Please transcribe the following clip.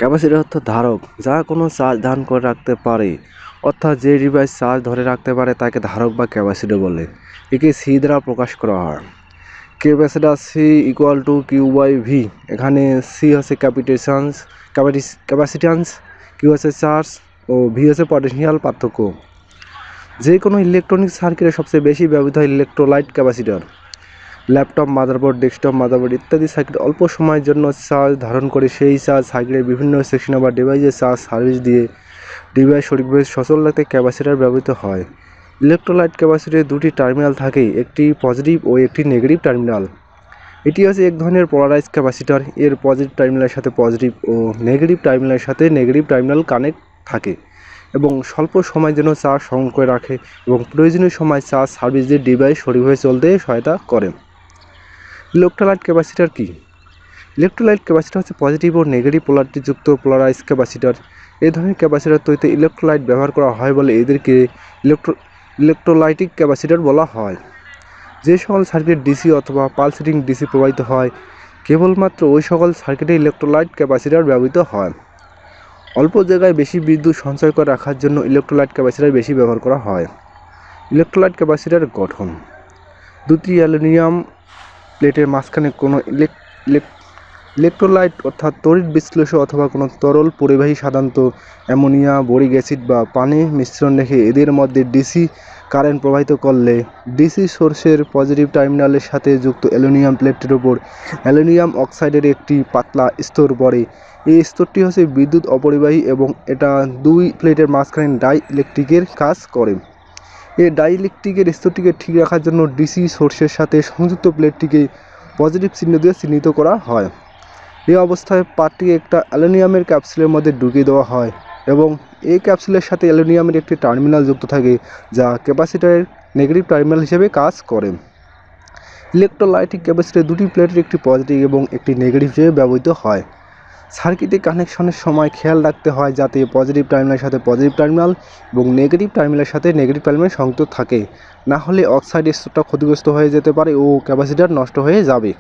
Capacitor অর্থ ধারক, যা কোনো চার্জ ধারণ করে রাখতে পারে। অর্থাৎ যে ডিভাইস চার্জ ধরে রাখতে পারে তাকে ধারক বা ক্যাপাসিটর বলে। একে সি দ্বারা প্রকাশ করা হয়। Capacitor C equal to Q by V. এখানে সি হচ্ছে ক্যাপাসিট্যান্স, কিউ হচ্ছে চার্জ ও ভি হচ্ছে পটেনশিয়াল পার্থক্য। যে কোনো ইলেকট্রনিক সার্কিটে সবচেয়ে বেশি ব্যবহৃত হয় electrolyte capacitor. Laptop, motherboard, desktop, motherboard ইত্যাদি সার্কিট অল্প সময়ের জন্য চার্জ ধারণ করে। সেই চার্জ সার্কিটের বিভিন্ন সেকশনে বা ডিভাইসের চার্জ সার্ভিস দিয়ে ডিভাইস সঠিকভাবে সচল রাখতে ক্যাপাসিটর ব্যবহৃত হয়। ইলেকট্রোলাইট ক্যাপাসিটরে দুটি টার্মিনাল থাকে, একটি পজিটিভ ও একটি নেগেটিভ টার্মিনাল। এটি হচ্ছে এক ধরনের পোলারাইজ ক্যাপাসিটর। এর পজিটিভ টার্মিনালের সাথে পজিটিভ ও নেগেটিভ টার্মিনালের সাথে নেগেটিভ টার্মিনাল কানেক্ট থাকে এবং স্বল্প সময়ের জন্য চার্জ সংগ্রহ করে রাখে এবং প্রয়োজনীয় সময় চার্জ সার্ভিস দিয়ে ডিভাইস সঠিকভাবে চলতে সহায়তা করে। ইলেকট্রোলাইট ক্যাপাসিটর কি? ইলেকট্রোলাইট ক্যাপাসিটর হচ্ছে পজিটিভ ও নেগেটিভ পোলারিটিযুক্ত পোলারাইজ ক্যাপাসিটর। এই ধরনের ক্যাপাসিটর তৈরিতে ইলেকট্রোলাইট ব্যবহার করা হয় বলে এদেরকে ইলেকট্রোলাইটিক ক্যাপাসিটর বলা হয়। যে সকল সার্কিট ডিসি অথবা পালসেটিং ডিসি প্রবাহিত হয়, কেবলমাত্র ওই সকল সার্কিটে ইলেকট্রোলাইট ক্যাপাসিটর ব্যবহৃত হয়। অল্প জায়গায় বেশি বিদ্যুৎ সঞ্চয় করে রাখার জন্য ইলেকট্রোলাইট ক্যাপাসিটর বেশি ব্যবহার করা হয়। ইলেকট্রোলাইট ক্যাপাসিটরের গঠন: দুটি অ্যালুমিনিয়াম প্লেটের মাঝখানে কোনো ইলেকট্রোলাইট অর্থাৎ তড়িৎ বিশ্লেষক অথবা কোনো তরল পরিবাহী, সাধারণত অ্যামোনিয়া, বোরিক অ্যাসিড বা পানি মিশ্রণ রেখে এদের মধ্যে ডিসি কারেন্ট প্রবাহিত করলে ডিসি সোর্সের পজিটিভ টার্মিনালের সাথে যুক্ত অ্যালুমিনিয়াম প্লেটের ওপর অ্যালুমিনিয়াম অক্সাইডের একটি পাতলা স্তর পড়ে। এই স্তরটি হচ্ছে বিদ্যুৎ অপরিবাহী এবং এটা দুই প্লেটের মাঝখানে ডাই ইলেকট্রিকের কাজ করে। এই ডাইইলেকট্রিকের স্তরটিকে ঠিক রাখার জন্য ডিসি সোর্সের সাথে সংযুক্ত প্লেটটিকে পজিটিভ চিহ্ন দিয়ে চিহ্নিত করা হয়। এই অবস্থায় পাতটিকে একটা অ্যালুমিনিয়ামের ক্যাপসুলের মধ্যে ঢুকিয়ে দেওয়া হয় এবং এই ক্যাপসুলের সাথে অ্যালুমিনিয়ামের একটি টার্মিনাল যুক্ত থাকে, যা ক্যাপাসিটরের নেগেটিভ টার্মিনাল হিসেবে কাজ করে। ইলেকট্রোলাইটিক ক্যাপাসিটরে দুটি প্লেটের একটি পজিটিভ এবং একটি নেগেটিভ হিসেবে ব্যবহৃত হয়। সার্কিটে কানেকশনের সময় খেয়াল রাখতে হয় যাতে পজিটিভ টার্মিনালের সাথে পজিটিভ টার্মিনাল এবং নেগেটিভ টার্মিনালের সাথে নেগেটিভ টার্মিনাল সংযুক্ত থাকে, না হলে অক্সাইড স্তরটা ক্ষতিগ্রস্ত হয়ে যেতে পারে ও ক্যাপাসিটর নষ্ট হয়ে যাবে।